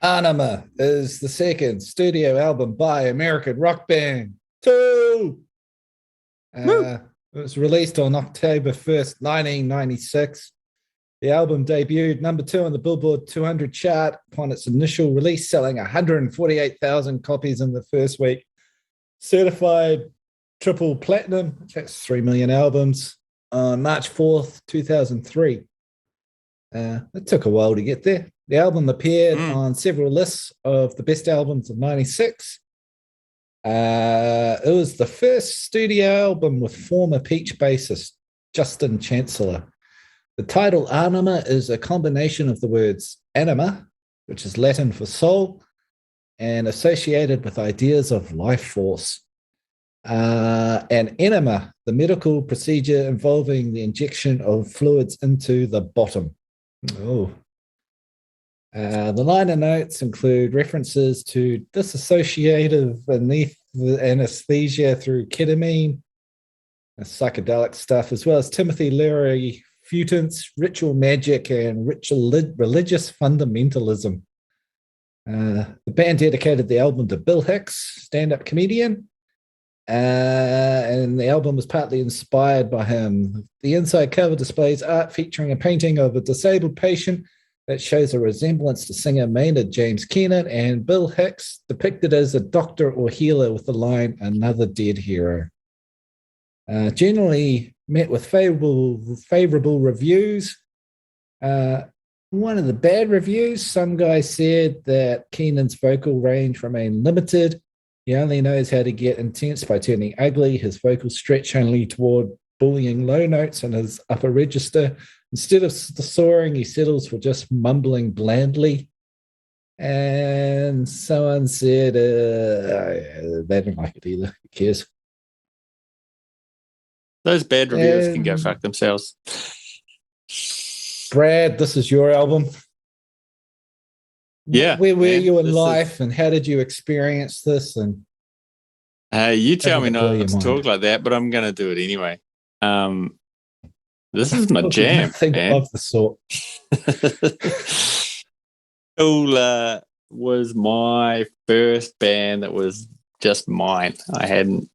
Aenima is the second studio album by American rock band Two. Woo! It was released on October 1st, 1996. The album debuted number two on the Billboard 200 chart upon its initial release, selling 148,000 copies in the first week. Certified triple platinum, that's 3 million albums, on March 4th, 2003. It took a while to get there. The album appeared on several lists of the best albums of 96. It was the first studio album with former Peach bassist Justin Chancellor. The title Aenima is a combination of the words anima, which is Latin for soul, and associated with ideas of life force. And enema, the medical procedure involving the injection of fluids into the bottom. Oh. The liner notes include references to dissociative anesthesia through ketamine, psychedelic stuff, as well as Timothy Leary Futants, ritual magic, and religious fundamentalism. The band dedicated the album to Bill Hicks, stand-up comedian, and the album was partly inspired by him. The inside cover displays art featuring a painting of a disabled patient that shows a resemblance to singer Maynard Keenan, and Bill Hicks depicted as a doctor or healer with the line, "Another dead hero." Generally met with favorable reviews. One of the bad reviews, some guy said that Keenan's vocal range remained limited. He only knows how to get intense by turning ugly. His vocals stretch only toward bullying low notes in his upper register. Instead of soaring, he settles for just mumbling blandly. And someone said they don't like it either. Who cares? Those bad reviews can go fuck themselves. Brad, this is your album. Yeah. Where were you in life, and how did you experience this? And you tell me not to talk like that, but I'm going to do it anyway. This is my jam. Nothing of the sort. Tool was my first band that was just mine. I hadn't.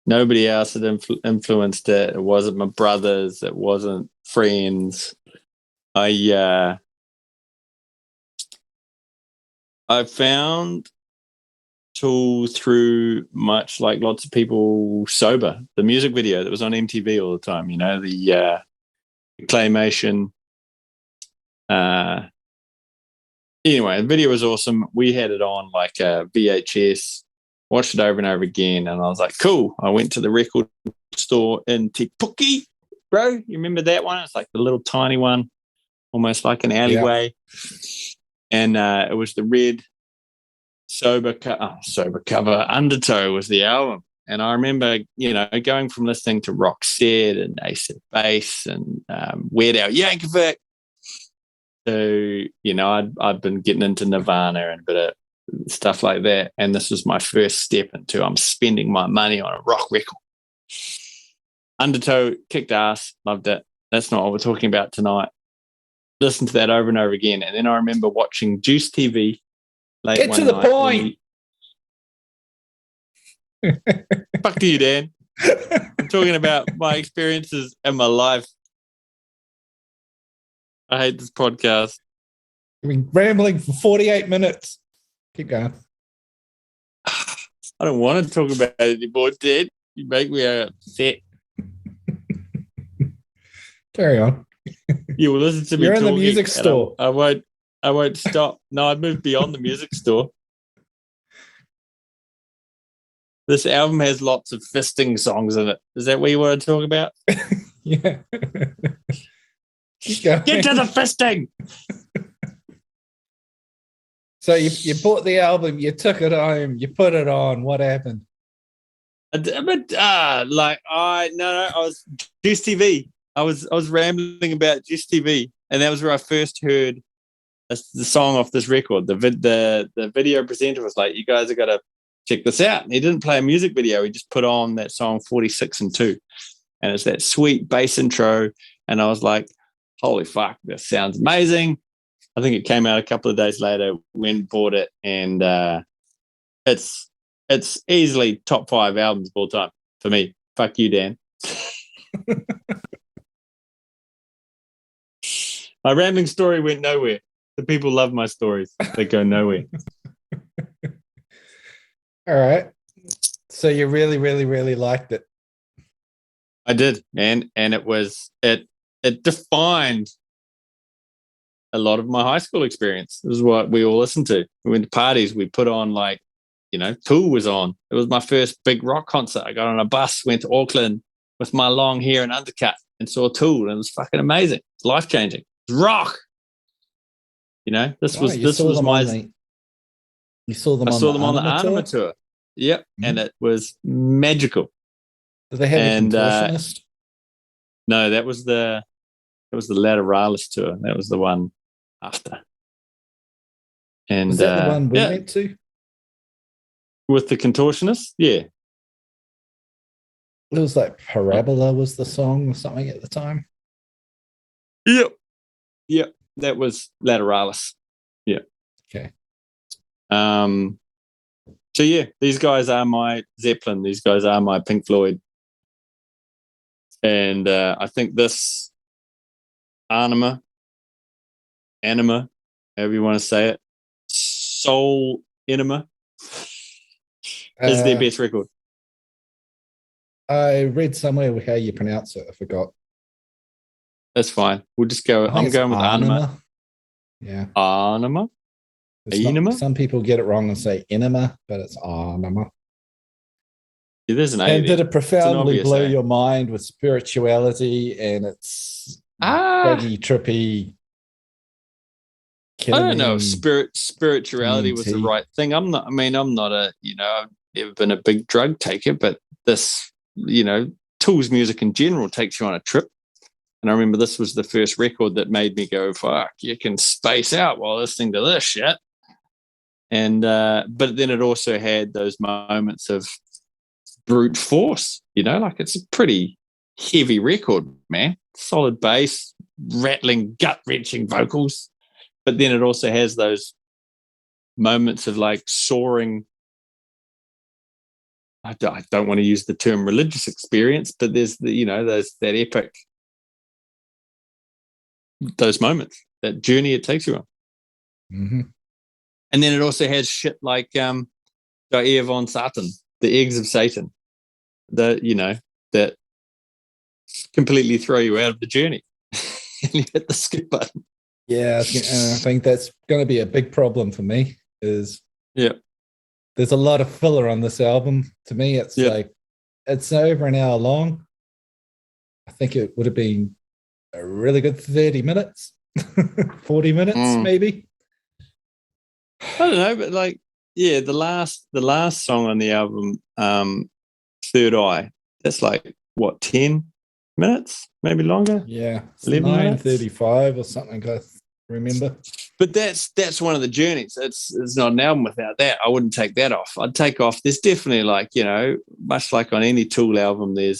Nobody else had influenced it. It wasn't my brothers. It wasn't friends. I found Tool through, much like lots of people, Sober, the music video that was on MTV all the time, you know, the claymation. Anyway, the video was awesome. We had it on like a VHS, watched it over and over again, and I was like, cool. I went to the record store in Te Puke, bro. You remember that one? It's like the little tiny one, almost like an alleyway. Yeah. And it was the red Sober cover. Undertow was the album. And I remember, you know, going from listening to Roxette and Ace of Base and Weird Al Yankovic to, you know, I'd been getting into Nirvana and a bit of stuff like that. And this was my first step into I'm spending my money on a rock record. Undertow kicked ass, loved it. That's not what we're talking about tonight. Listened to that over and over again. And then I remember watching Juice TV. Get to the point. Fuck you, Dan. I'm talking about my experiences in my life. I hate this podcast. You've been rambling for 48 minutes. Keep going. I don't want to talk about it anymore, Dan. You make me upset. Carry on. You will listen to me. You're in the music store. I won't stop. No, I moved beyond the music store. This album has lots of fisting songs in it. Is that what you want to talk about? Yeah. Keep going. Get to the fisting. So you bought the album, you took it home, you put it on. What happened? I was Juice TV. I was rambling about Juice TV, and that was where I first heard the song off this record. The video presenter was like, "You guys have got to check this out." And he didn't play a music video; he just put on that song 46 and 2, and it's that sweet bass intro. And I was like, "Holy fuck, this sounds amazing!" I think it came out a couple of days later. Went and bought it, and it's easily top 5 albums of all time for me. Fuck you, Dan. My rambling story went nowhere. The people love my stories. They go nowhere. All right. So you really, really, really liked it. I did, man. And it defined a lot of my high school experience. This is what we all listened to. We went to parties. We put on Tool was on. It was my first big rock concert. I got on a bus, went to Auckland with my long hair and undercut and saw Tool. And it was fucking amazing. It's life-changing. It's rock. This was my... You saw them I on saw the them on the Aenima Aenima tour. Yep. Mm-hmm. And it was magical. Did they have a contortionist? No, that was the Lateralis tour. That was the one after. And was that the one we went to? With the contortionist? Yeah. It was like Parabola was the song or something at the time. Yep. Yep. That was Lateralis. Yeah. Okay. So yeah, these guys are my Zeppelin. These guys are my Pink Floyd. And I think this Aenima, however you want to say it, Soul Aenima, is their best record. I read somewhere how you pronounce it. I forgot. That's fine. We'll just go. I'm going with Aenima. Yeah. Aenima. Some people get it wrong and say Aenima, but it's Aenima. Yeah, there's an A. And did it profoundly blow A. your mind with spirituality and its buggy, trippy? I don't know if spirituality was the right thing. I'm not a, I've never been a big drug taker, but this, Tool's music in general takes you on a trip. And I remember this was the first record that made me go, fuck, you can space out while listening to this shit. And, but then it also had those moments of brute force, it's a pretty heavy record, man. Solid bass, rattling, gut-wrenching vocals. But then it also has those moments of soaring. I don't want to use the term religious experience, but there's there's that epic, those moments, that journey it takes you on. Mm-hmm. And then it also has shit like Die von Satan, the eggs of Satan, that completely throw you out of the journey. And you hit the skip button. Yeah, I think that's going to be a big problem for me. There's a lot of filler on this album. To me, it's it's over an hour long. I think it would have been a really good 30 minutes, 40 minutes maybe. I don't know, but the last song on the album, Third Eye, that's 10 minutes, maybe longer. Yeah, 9:35 or something. I remember. But that's one of the journeys. It's not an album without that. I wouldn't take that off. I'd take off. There's definitely much like on any Tool album, they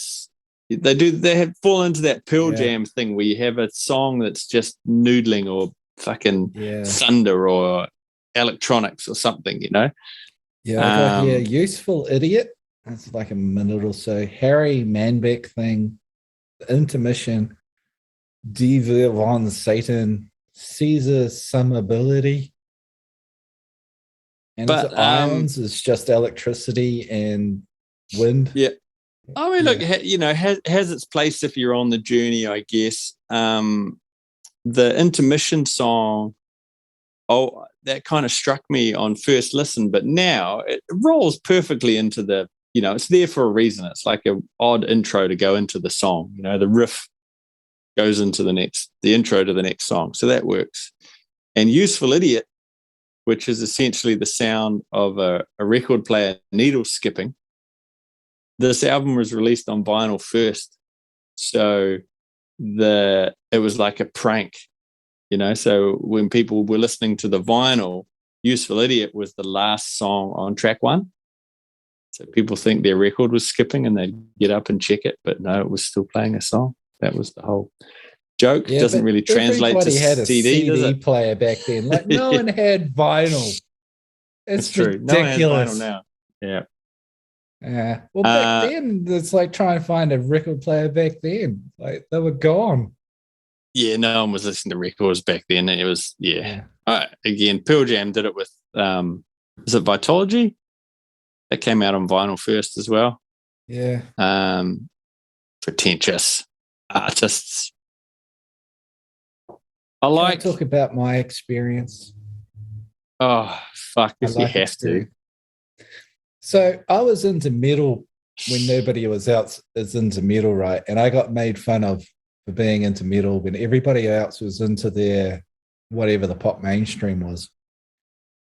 have fall into that Pearl Jam thing where you have a song that's just noodling or fucking thunder or electronics or something, Yeah, I got here Useful Idiot. That's like a minute or so. Harry Manbeck thing, the Intermission, Die von Satan, Caesar Some Ability. And Ions is just electricity and wind. Yeah. I mean, look, has its place if you're on the journey, I guess. The Intermission song, that kind of struck me on first listen, but now it rolls perfectly into the, it's there for a reason. It's like an odd intro to go into the song. The riff goes into the intro to the next song. So that works. And Useful Idiot, which is essentially the sound of a record player needle skipping. This album was released on vinyl first. So it was like a prank. So when people were listening to the vinyl, Useful Idiot was the last song on track 1. So people think their record was skipping and they'd get up and check it, but no, it was still playing a song. That was the whole joke. Yeah, Doesn't but really translate to everybody had a CD, does CD it? player back then. Like no one had vinyl. It's It's true. No one has vinyl ridiculous. now. Yeah. Yeah. Well, back Uh, then, it's like trying to find a record player back then. Like they were gone. yeah, no one was listening to records back then. It was, yeah. Yeah. Again, Pearl Jam did it with, is it Vitology? That came out on vinyl first as well. Yeah. Pretentious artists. Can I talk about my experience? Oh, fuck, I if you like have to. So I was into metal when nobody was else is into metal, right? And I got made fun of for being into metal when everybody else was into their whatever the pop mainstream was.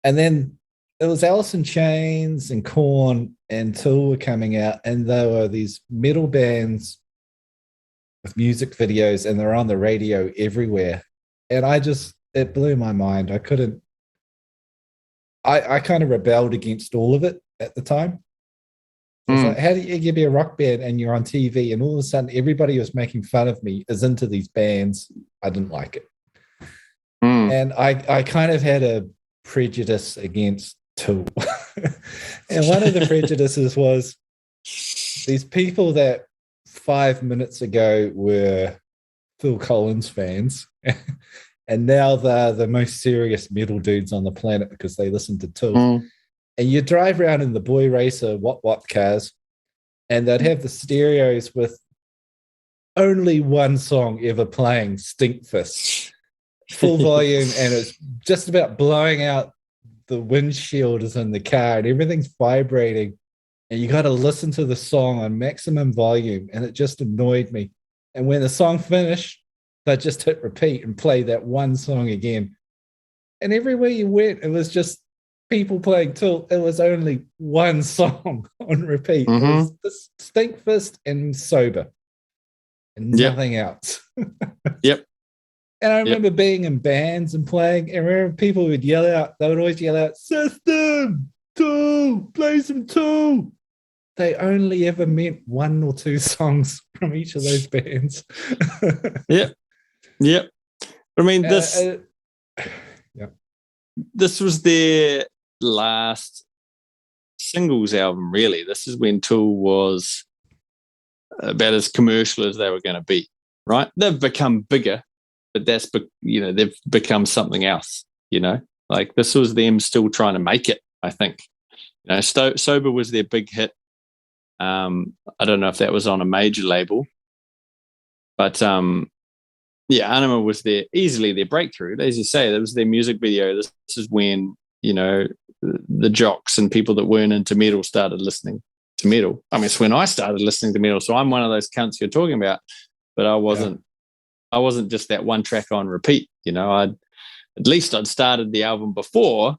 And then it was Alice in Chains and Korn and Tool were coming out, and there were these metal bands with music videos, and they're on the radio everywhere. And it blew my mind. I couldn't. I kind of rebelled against all of it at the time. It's like, how do you be a rock band and you're on TV and all of a sudden everybody who's making fun of me is into these bands? I didn't like it. And I kind of had a prejudice against Tool. And one of the prejudices was these people that 5 minutes ago were Phil Collins fans. And now they're the most serious metal dudes on the planet because they listen to Tool. And you drive around in the Boy Racer what cars, and they'd have the stereos with only one song ever playing, Stinkfist, full volume, and it's just about blowing out the windshield is in the car, and everything's vibrating, and you got to listen to the song on maximum volume, and it just annoyed me. And when the song finished, they just hit repeat and play that one song again. And everywhere you went, it was just people playing Tool. It was only one song on repeat. It was Stinkfist and Sober and nothing else. Yep. And I remember being in bands and playing, and I remember people would yell out, they would always yell out, System, Tool, play some Tool. They only ever meant one or two songs from each of those bands. Yep. I mean, this was their last singles album, really. This is when Tool was about as commercial as they were going to be, right? They've become bigger, but they've become something else, like this was them still trying to make it, I think. Sober was their big hit. I don't know if that was on a major label, but Aenima was easily their breakthrough. As you say, that was their music video. This is when, the jocks and people that weren't into metal started listening to metal. I mean, it's when I started listening to metal. So I'm one of those cunts you're talking about, but I wasn't just that one track on repeat. At least I'd started the album before,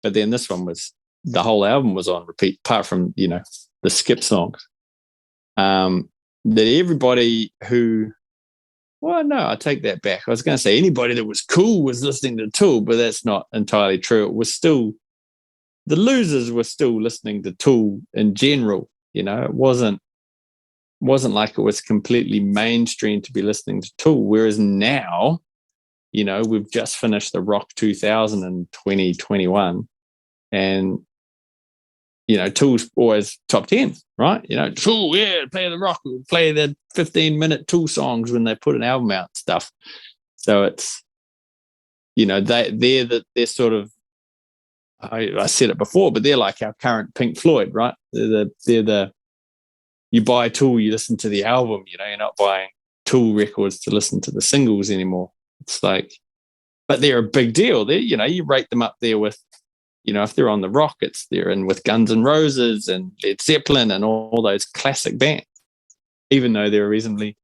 but then this one the whole album was on repeat, apart from, the skip songs. That everybody who, well, no, I take that back. I was going to say anybody that was cool was listening to Tool, but that's not entirely true. It was still, the losers were still listening to Tool in general. It wasn't like it was completely mainstream to be listening to Tool. Whereas now, we've just finished the Rock 2000 in 2021, and Tool's always top 10, right? Tool, play the Rock, play the 15-minute Tool songs when they put an album out and stuff. So it's, they're sort of, I said it before, but they're like our current Pink Floyd, right? They're the you buy Tool, you listen to the album, you're not buying Tool records to listen to the singles anymore. It's like, but they're a big deal. You rate them up there with, if they're on the Rock, they're in with Guns N' Roses and Led Zeppelin and all those classic bands, even though they're a reasonably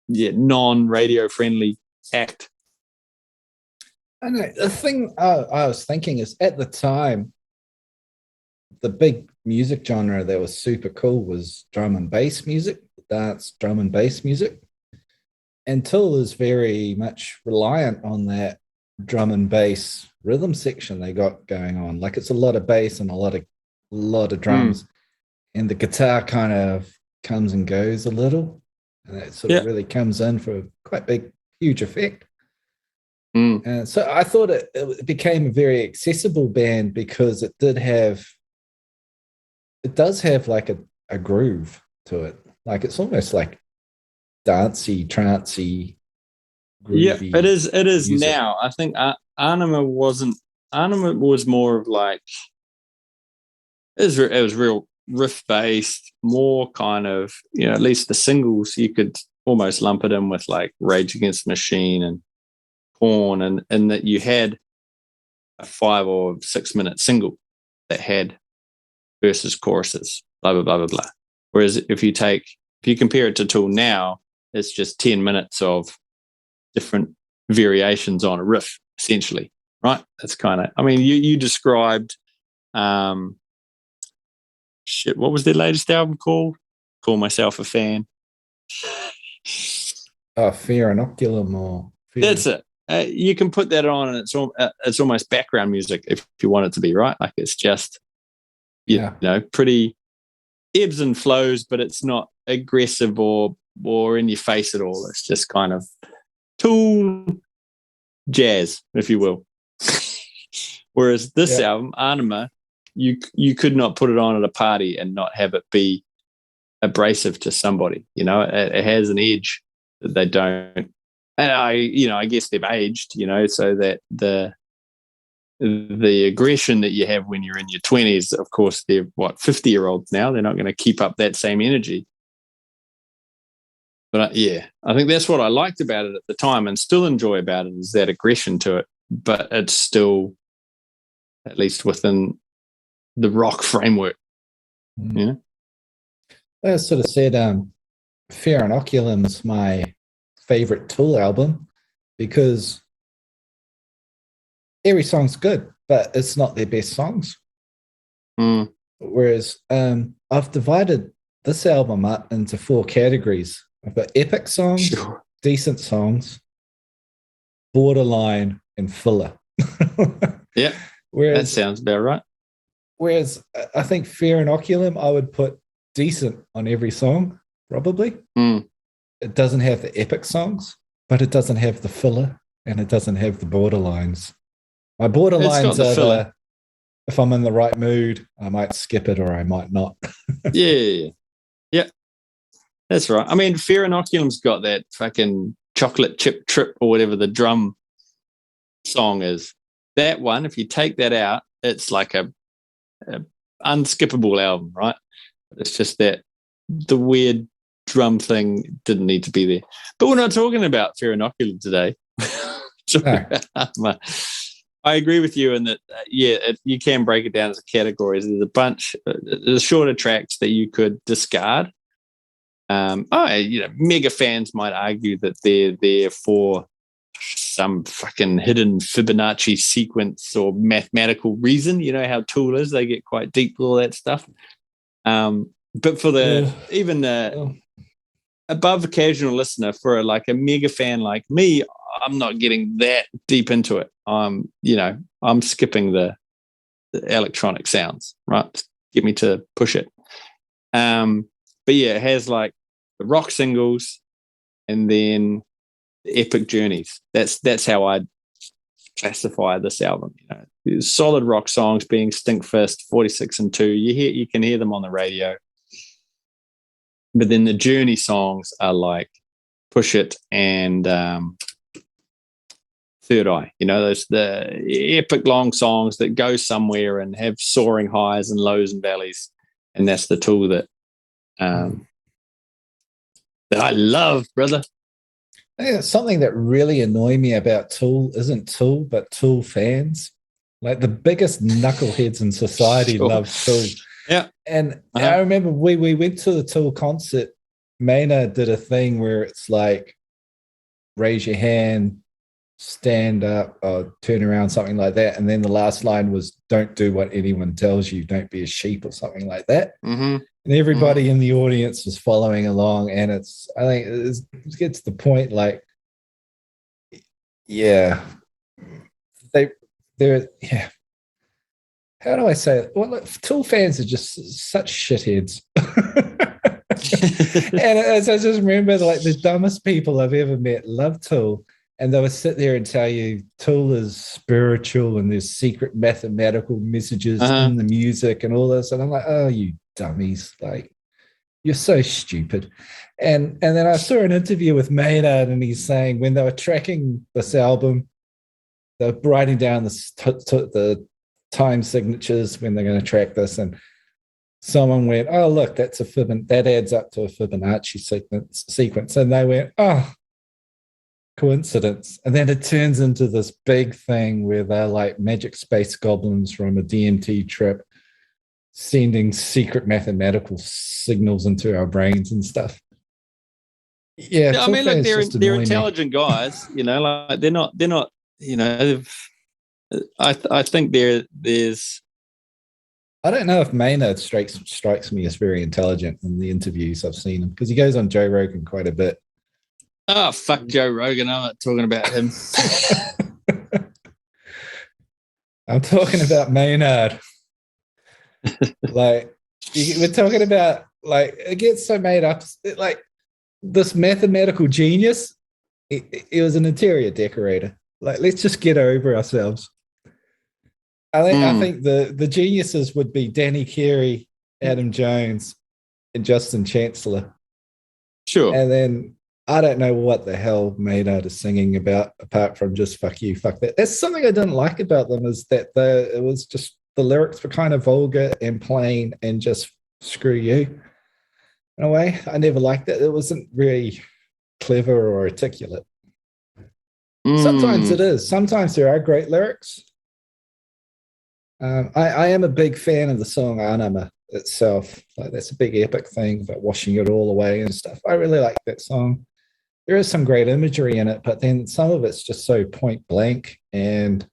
non-radio friendly act. I know. The thing I was thinking is at the time, the big music genre that was super cool was drum and bass music, dance, drum and bass music. And Tool is very much reliant on that drum and bass rhythm section they got going on. Like it's a lot of bass and a lot of drums, and the guitar kind of comes and goes a little. and that sort of really comes in for a quite big, huge effect. Mm. And so I thought it became a very accessible band because it does have like a groove to it. Like it's almost like dancey, trancey, groovy. Yeah, it is. It is music. now. I think Aenima wasn't. Aenima was more of like it was real riff based, more kind of, you know, at least the singles you could almost lump it in with like Rage Against the Machine and Korn, and that you had a 5 or 6 minute single that had verses, choruses, blah blah blah blah blah. Whereas if you compare it to Tool now, it's just 10 minutes of different variations on a riff, essentially, right? That's kind of, I mean, you described what was their latest album called? Call Myself a Fan. Fear Inoculum or Fear. That's it. You can put that on, and it's almost background music if you want it to be, right? Like it's just, you know, pretty ebbs and flows, but it's not aggressive or in your face at all. It's just kind of Tool jazz, if you will. Whereas this album, Aenima, you could not put it on at a party and not have it be abrasive to somebody. You know, it has an edge that they don't. And I guess they've aged, you know, so that the aggression that you have when you're in your 20s, of course, they're 50-year-olds now. They're not going to keep up that same energy. But I think that's what I liked about it at the time and still enjoy about it, is that aggression to it. But it's still, at least within the rock framework. Yeah. I sort of said Fear Inoculum's my favorite Tool album because every song's good, but it's not their best songs. Mm. Whereas I've divided this album up into 4 categories. I've got epic songs, decent songs, borderline, and filler. Yeah, that sounds about right. Whereas I think Fear Inoculum, I would put decent on every song, probably. Mm. It doesn't have the epic songs, but it doesn't have the filler, and it doesn't have the borderlines. My borderlines are if I'm in the right mood, I might skip it or I might not. Yeah. That's right. I mean, Fear Inoculum's got that fucking chocolate chip trip or whatever the drum song is. That one, if you take that out, it's like a unskippable album, right? It's just that the weird drum thing didn't need to be there. But we're not talking about Fear Inoculum today. I agree with you in that, you can break it down as categories. There's a bunch, there's shorter tracks that you could discard. Mega fans might argue that they're there for some fucking hidden Fibonacci sequence or mathematical reason. You know how Tool is; they get quite deep with all that stuff. But for above a casual listener, for a mega fan like me, I'm not getting that deep into it. I'm skipping the electronic sounds, right? Get me to push it. But yeah, it has like the rock singles and then the epic journeys. That's how I'd classify this album. You know, solid rock songs being Stinkfist, 46 and 2. You can hear them on the radio. But then the journey songs are like Push It and Third Eye. You know, those the epic long songs that go somewhere and have soaring highs and lows and valleys. And that's the Tool that I love, brother. Yeah, something that really annoyed me about Tool isn't Tool, but Tool fans. Like the biggest knuckleheads in society love Tool. Yeah. And I remember we went to the Tool concert. Maynard did a thing where it's like, raise your hand, stand up, or turn around, something like that. And then the last line was, don't do what anyone tells you. Don't be a sheep or something like that. Mm-hmm. And everybody in the audience was following along. And I think it gets to the point like, they're how do I say it? Well, look, Tool fans are just such shitheads. And I just remember like the dumbest people I've ever met love Tool. And they would sit there and tell you Tool is spiritual and there's secret mathematical messages in the music and all this. And I'm like, oh, you dummies. Like, you're so stupid. And then I saw an interview with Maynard, and he's saying when they were tracking this album, they were writing down the time signatures when they're going to track this. And someone went, oh, look, that adds up to a Fibonacci sequence. And they went, oh, coincidence. And then it turns into this big thing where they're like magic space goblins from a DMT trip sending secret mathematical signals into our brains and stuff. Yeah, I mean, look, they're intelligent guys, you know, like they're not, you know, I think there's I don't know if Maynard strikes me as very intelligent in the interviews I've seen him, because he goes on Joe Rogan quite a bit. Oh, fuck Joe Rogan. I'm not talking about him. I'm talking about Maynard. Like, we're talking about, like, it gets so made up. Like, this mathematical genius, he was an interior decorator. Like, let's just get over ourselves. I think the geniuses would be Danny Carey, Adam Jones, and Justin Chancellor. Sure. And then I don't know what the hell Maynard is singing about, apart from just fuck you, fuck that. That's something I didn't like about them, is that it was just, the lyrics were kind of vulgar and plain and just screw you. In a way, I never liked it. It wasn't really clever or articulate. Sometimes it is. Sometimes there are great lyrics. I am a big fan of the song Aenima itself. Like, that's a big epic thing about washing it all away and stuff. I really like that song. There is some great imagery in it, but then some of it's just so point blank, and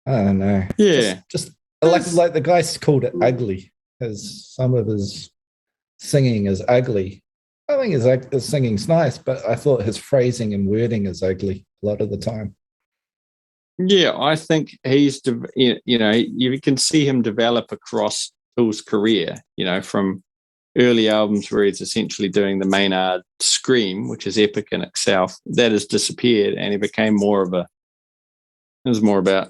I don't know. Yeah. Just like the guy called it ugly, because some of his singing is ugly. I think his singing's nice, but I thought his phrasing and wording is ugly a lot of the time. Yeah, I think he's, you know, you can see him develop across Tool's career, you know, from early albums where he's essentially doing the Maynard scream, which is epic in itself. That has disappeared, and he became it was more about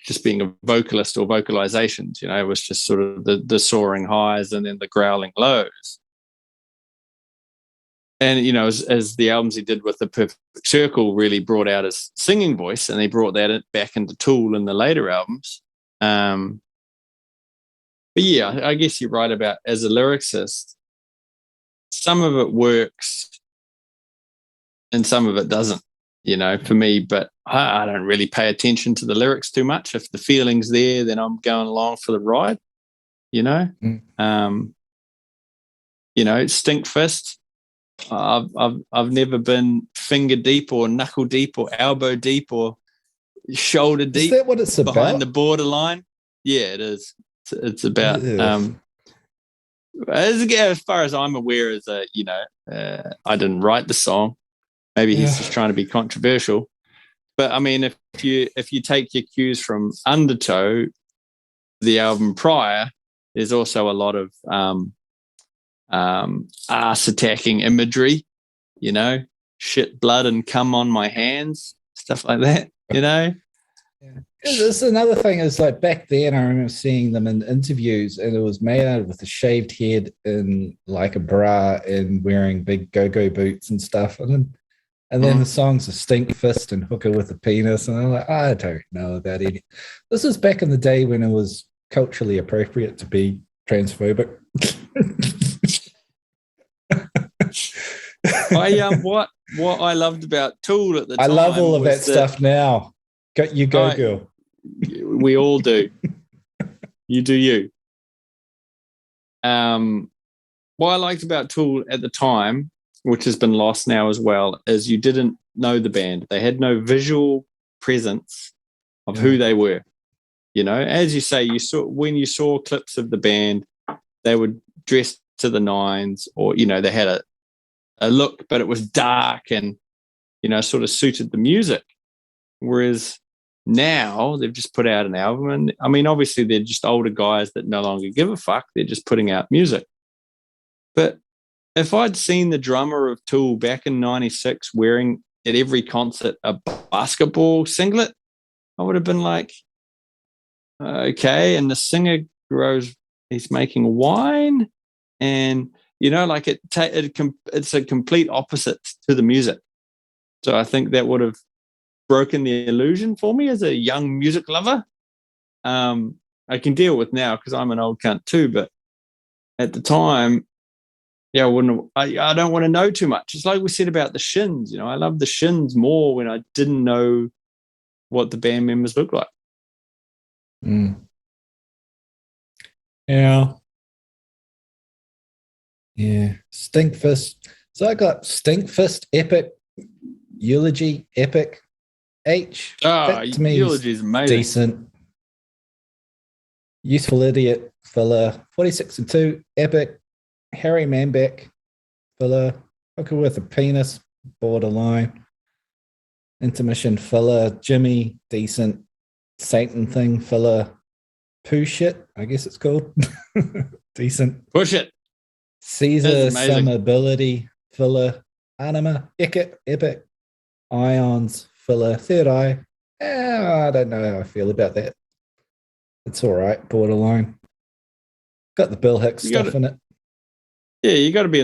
just being a vocalist or vocalizations, you know. It was just sort of the soaring highs and then the growling lows. And, you know, as the albums he did with The Perfect Circle really brought out his singing voice, and he brought that back into Tool in the later albums. But yeah, I guess you're right about, as a lyricist, some of it works and some of it doesn't, you know, for me. But I don't really pay attention to the lyrics too much. If the feeling's there, then I'm going along for the ride, you know. You know, Stink Fist, I've never been finger deep or knuckle deep or elbow deep or shoulder deep. Is that what it's behind about? the borderline? Yeah, it is. It's about as far as I'm aware, as a, you know, I didn't write the song. Maybe he's just trying to be controversial. But I mean, if you take your cues from Undertow, the album prior, there's also a lot of ass attacking imagery, you know, shit, blood, and cum on my hands, stuff like that, you know. Yeah. This is another thing, is like, back then I remember seeing them in interviews, and it was Maynard with a shaved head in like a bra and wearing big go-go boots and stuff, and then the songs are Stink Fist and Hooker with a Penis, and I'm like, I don't know about any. This is back in the day when it was culturally appropriate to be transphobic. What I loved about Tool at the time, I love all of that stuff now. Go, girl. We all do. You do you. What I liked about Tool at the time, which has been lost now as well, is you didn't know the band. They had no visual presence of who they were. You know, as you say, when you saw clips of the band, they were dressed to the nines, or, you know, they had a look, but it was dark and, you know, sort of suited the music. Whereas now they've just put out an album, and I mean, obviously they're just older guys that no longer give a fuck. They're just putting out music. But if I'd seen the drummer of Tool back in '96 wearing at every concert a basketball singlet, I would have been like, okay. And the singer he's making wine, and like it's a complete opposite to the music. So I think that would have broken the illusion for me as a young music lover. I can deal with now because I'm an old cunt too, but at the time, yeah, I don't want to know too much. It's like we said about the Shins. I love the Shins more when I didn't know what the band members looked like. Yeah. Stinkfist. So I got Stinkfist, epic. Eulogy, epic. H. To me, Eulogy is amazing. Decent. Useful Idiot, filler. 46 and 2, epic. Harry Manbeck, filler. Hooker with a penis, borderline. Intermission, filler. Jimmy, decent. Satan thing, filler. Poo shit, I guess it's called. Decent. Push it. Caesar, some ability, filler. Aenima, epic. Ions, filler. Third Eye. I don't know how I feel about that. It's all right, borderline. Got the Bill Hicks stuff in it. Yeah, you got to be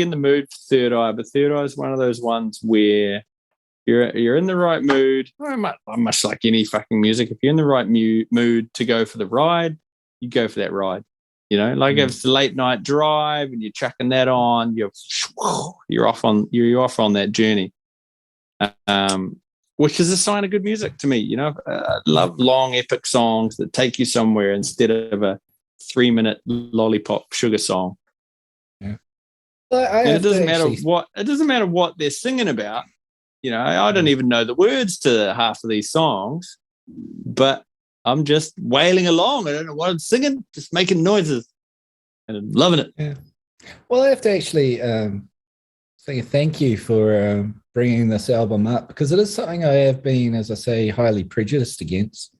in the mood for Third Eye, but Third Eye is one of those ones where you're in the right mood. Much like any fucking music, if you're in the right mood to go for the ride, you go for that ride. Like if it's a late night drive and you're chucking that on, you're off on that journey. Which is a sign of good music to me. I love long, epic songs that take you somewhere instead of a 3-minute lollipop sugar song. Yeah, it doesn't matter what they're singing about. I don't even know the words to half of these songs, but I'm just wailing along. I don't know what I'm singing, just making noises, and I'm loving it. Yeah. Well, I have to actually say thank you for bringing this album up, because it is something I have been, as I say, highly prejudiced against.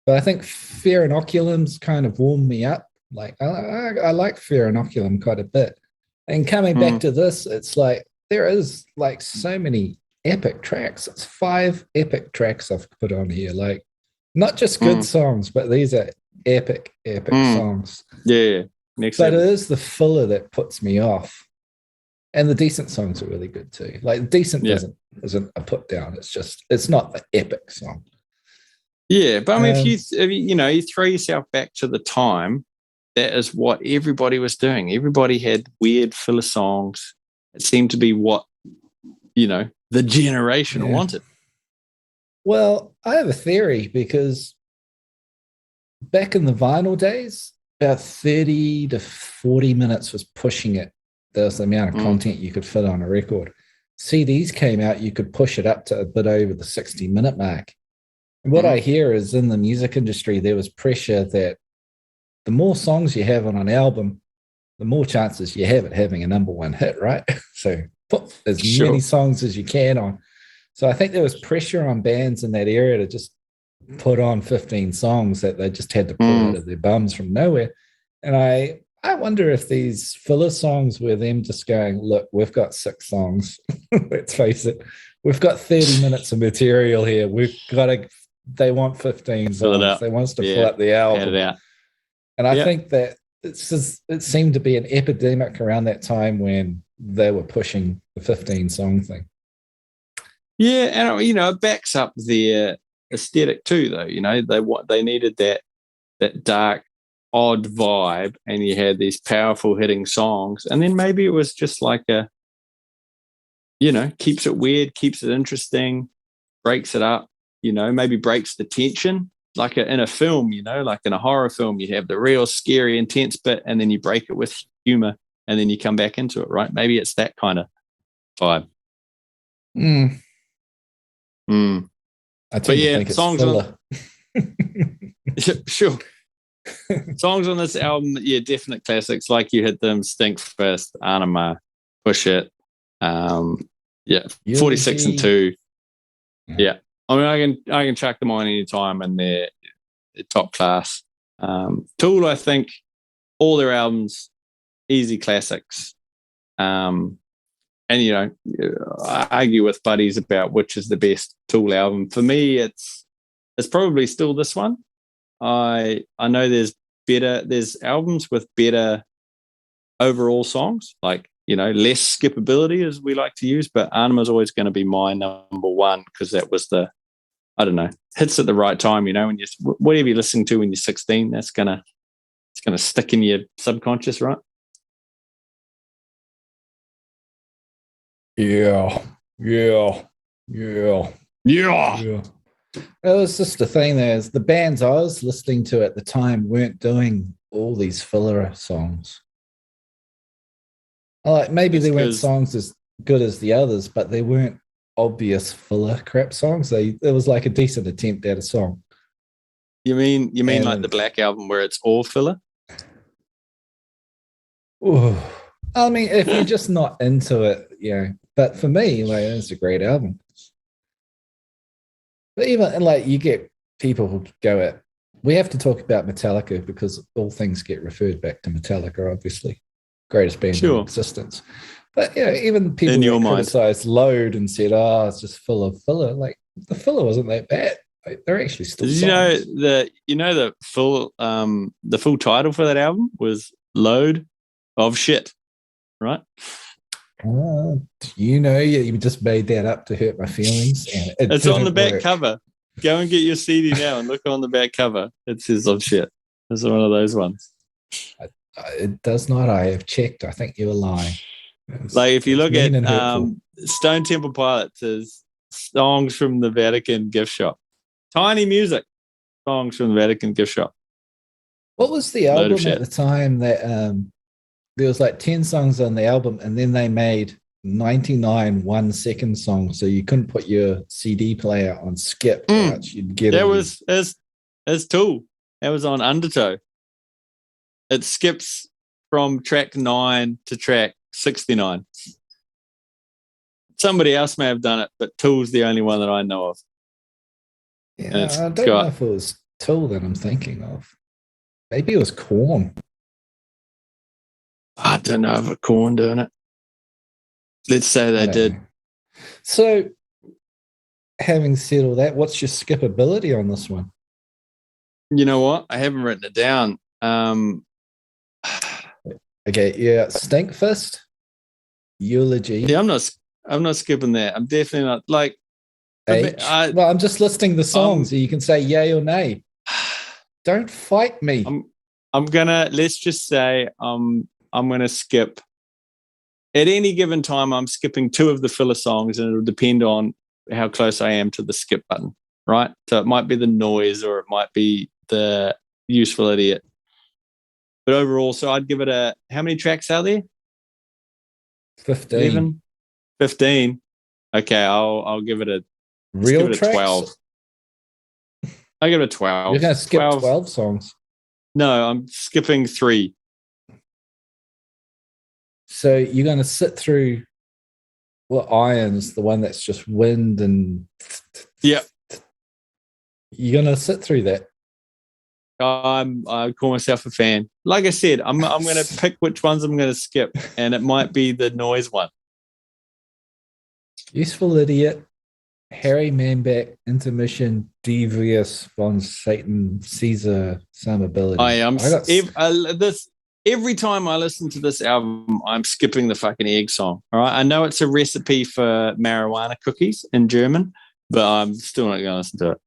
But I think Fear Inoculum's kind of warmed me up. Like I like Fear Inoculum quite a bit. And coming back to this, it's like there is like so many epic tracks. It's 5 epic tracks I've put on here. Like not just good songs, but these are epic songs. Yeah. But it is the filler that puts me off. And the decent songs are really good too. Like decent isn't a put down. It's not the epic song. Yeah, but I mean, if you throw yourself back to the time, that is what everybody was doing. Everybody had weird filler songs. It seemed to be what the generation wanted. Well, I have a theory, because back in the vinyl days, about 30 to 40 minutes was pushing it. That was the amount of content you could fit on a record. CDs came out, you could push it up to a bit over the 60-minute mark. And what I hear is in the music industry, there was pressure that the more songs you have on an album, the more chances you have at having a number one hit, right? So put as many songs as you can on. So I think there was pressure on bands in that area to just put on 15 songs that they just had to pull out of their bums from nowhere. And I wonder if these filler songs were them just going, look, we've got 6 songs. Let's face it. We've got 30 minutes of material here. They want 15 songs. They want us to fill up the album. And I think that it seemed to be an epidemic around that time when they were pushing the 15 song thing. Yeah, and it backs up their aesthetic too, though. They needed that dark, odd vibe, and you had these powerful hitting songs, and then maybe it was just like keeps it weird, keeps it interesting, breaks it up, maybe breaks the tension. Like in a film, like in a horror film, you have the real scary, intense bit, and then you break it with humor, and then you come back into it, right? Maybe it's that kind of vibe. I think songs on sure. Songs on this album, definite classics. Like you hit them: Stinkfist, Aenima, Push It, 46 and 2. Yeah. I mean, I can chuck them on any time, and they're top class. Tool, I think, all their albums easy classics. And I argue with buddies about which is the best Tool album. For me, it's probably still this one. I know there's albums with better overall songs, like less skippability as we like to use, but Aenima is always going to be my number one because that was I don't know, hits at the right time. When whatever you're listening to when you're 16, it's gonna stick in your subconscious, right? Yeah. It was just the thing there is the bands I was listening to at the time weren't doing all these filler songs. Like maybe they weren't songs as good as the others, but they weren't obvious filler crap songs. It was like a decent attempt at a song. You mean like the Black Album where it's all filler? Ooh. I mean, if you're just not into it, But for me, it's a great album. But even you get people who go at. We have to talk about Metallica because all things get referred back to Metallica, obviously, greatest band in existence. But even people who criticized Load and said, "Oh, it's just full of filler." Like the filler wasn't that bad. They're actually still. Did the full title for that album was Load of Shit, right? You just made that up to hurt my feelings, and it's on the back cover. Go and get your CD now and look on the back cover. It says "of shit." It's one of those ones. It does not. I have checked. I think you're lying. If you look at Stone Temple Pilots, says songs from the Vatican gift shop. Tiny Music, songs from the Vatican gift shop. What was the album at the time that there was 10 songs on the album, and then they made 99 1-second songs, so you couldn't put your CD player on skip. You'd get that was as Tool. That was on Undertow. It skips from track 9 to track 69. Somebody else may have done it, but Tool's the only one that I know of. Yeah, I don't know if it was Tool that I'm thinking of. Maybe it was Korn. I don't know if Korn doing it. Let's say they did. So, having said all that, what's your skippability on this one? You know what? I haven't written it down. Okay, Stinkfist, Eulogy. Yeah, I'm not skipping that. I'm definitely not well, I'm just listing the songs, so you can say yay or nay. Don't fight me. Let's just say I'm gonna skip. At any given time, I'm skipping 2 of the filler songs, and it'll depend on how close I am to the skip button, right? So it might be the noise, or it might be the useful idiot. But overall, so I'd give it how many tracks are there? 15. 11? 15. Okay, I'll give it a real tracks? 12. I'll give it a 12. You're going to skip 12 songs? No, I'm skipping 3. So you're going to sit through Irons, the one that's just wind and... Yeah. You're going to sit through that? I call myself a fan. Like I said, I'm going to pick which ones I'm going to skip, and it might be the noise one. Useful Idiot, Harry Manback, Intermission, Devious, Von Satan, Caesar, Some Ability. Every time I listen to this album, I'm skipping the fucking egg song. All right, I know it's a recipe for marijuana cookies in German, but I'm still not going to listen to it.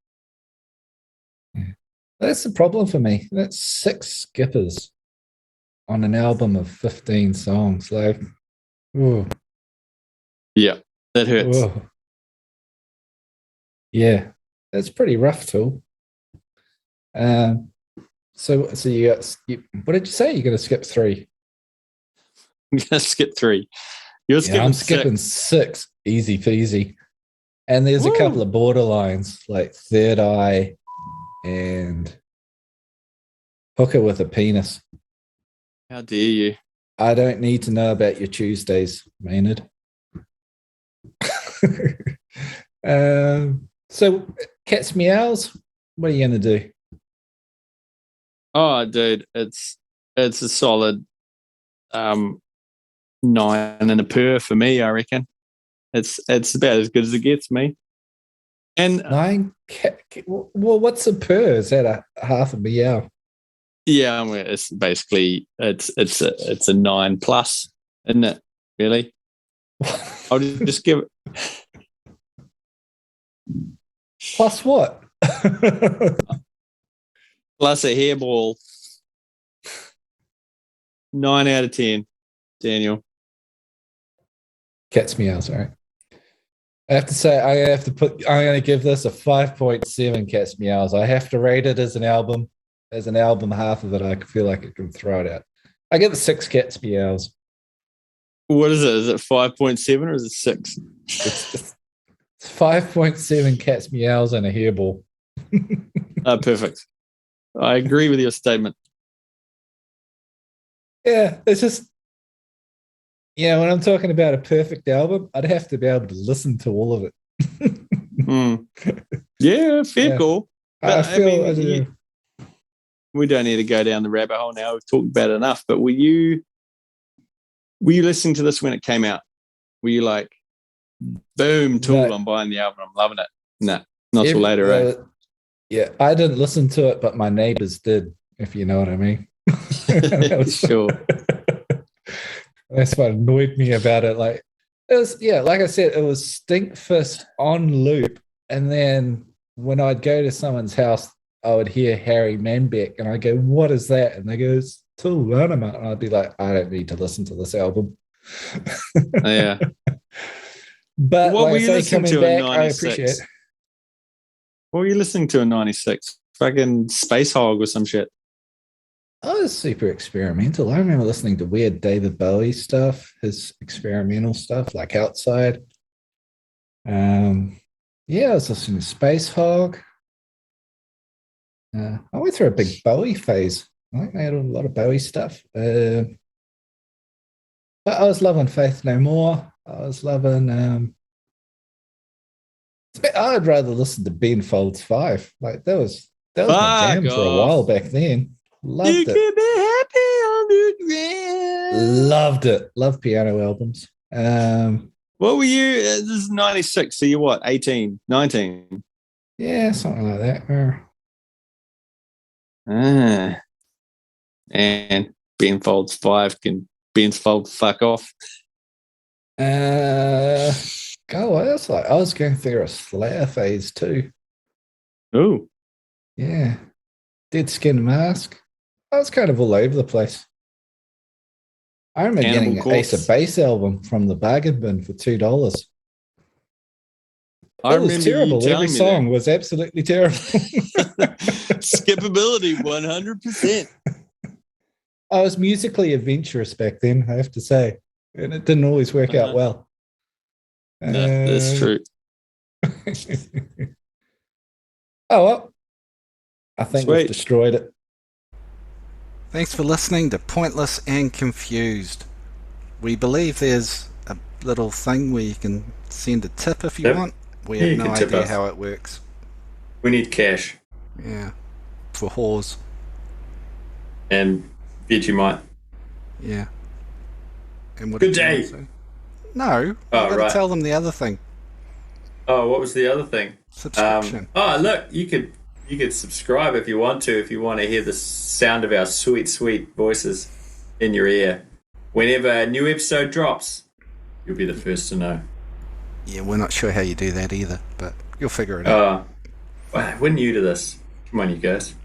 That's the problem for me. That's 6 skippers on an album of 15 songs. Ooh. Yeah, that hurts. Ooh. Yeah, that's pretty rough, too. So you got. What did you say? You're going to skip 3. I'm going to skip 3. You're skipping. I'm skipping 6. Easy peasy. And there's a couple of borderlines like Third Eye and Hooker with a Penis. How dare you? I don't need to know about your Tuesdays, Maynard. So, Cat's Meows, what are you going to do? Oh, dude, it's a solid 9 and a purr for me, I reckon. It's about as good as it gets, me. And 9. Well, what's a purr? Is that a half a meow? yeah, it's basically it's a 9 plus, isn't it? Really? I'll just give it Plus what? plus a hairball. 9 out of 10, Daniel. Cat's meows, all right. I have to say, I'm going to give this a 5.7 Cat's Meows. I have to rate it as an album. As an album, half of it, I feel like I can throw it out. I give it 6 Cat's Meows. What is it? Is it 5.7 or is it 6? It's 5.7 Cat's Meows and a hairball. Perfect. I agree with your statement. Yeah, it's just, when I'm talking about a perfect album, I'd have to be able to listen to all of it. Yeah, fair call. But, we don't need to go down the rabbit hole now. We've talked about it enough. But were you listening to this when it came out? Were you like, boom, Tool, no. I'm buying the album, I'm loving it? No, not till later, right? Yeah, I didn't listen to it, but my neighbors did, if you know what I mean. Sure. That's what annoyed me about it. Like, it was, like I said, it was Stinkfist on loop. And then when I'd go to someone's house, I would hear Harry Manbeck, and I go, "What is that?" And they go, "It's Tool, Aenima." And I'd be like, "I don't need to listen to this album." Yeah. But what like were you listening to back, in 96? I appreciate it. What were you listening to in 96? Fucking Space Hog or some shit. I was super experimental. I remember listening to weird David Bowie stuff, his experimental stuff, like Outside. I was listening to Space Hog. I went through a big Bowie phase. I think they had a lot of Bowie stuff. But I was loving Faith No More. I was loving... I'd rather listen to Ben Folds 5. Like, that was my jam for a while back then. Loved you it. Can be happy on the ground. Loved it. Loved piano albums. What were you? This is 96. So you're what? 18, 19? Yeah, something like that. And Ben Folds 5 can Ben's Fold fuck off. I was going through a Slayer phase too. Oh. Yeah. Dead Skin Mask. I was kind of all over the place. I remember getting an Ace of Base album from the bargain bin for $2. It was terrible. Every song was absolutely terrible. Skippability 100%. I was musically adventurous back then, I have to say. And it didn't always work out well. No, that's true. Oh, well. I think we've destroyed it. Thanks for listening to Pointless and Confused. We believe there's a little thing where you can send a tip if you want. We have no idea how it works. We need cash. Yeah. For whores. And Vegemite. Yeah. And what Good day. No. I've got to tell them the other thing. Oh, what was the other thing? Subscription. Look, you could subscribe if you want to hear the sound of our sweet, sweet voices in your ear. Whenever a new episode drops, you'll be the first to know. Yeah, we're not sure how you do that either, but you'll figure it out. We're new to this. Come on, you guys.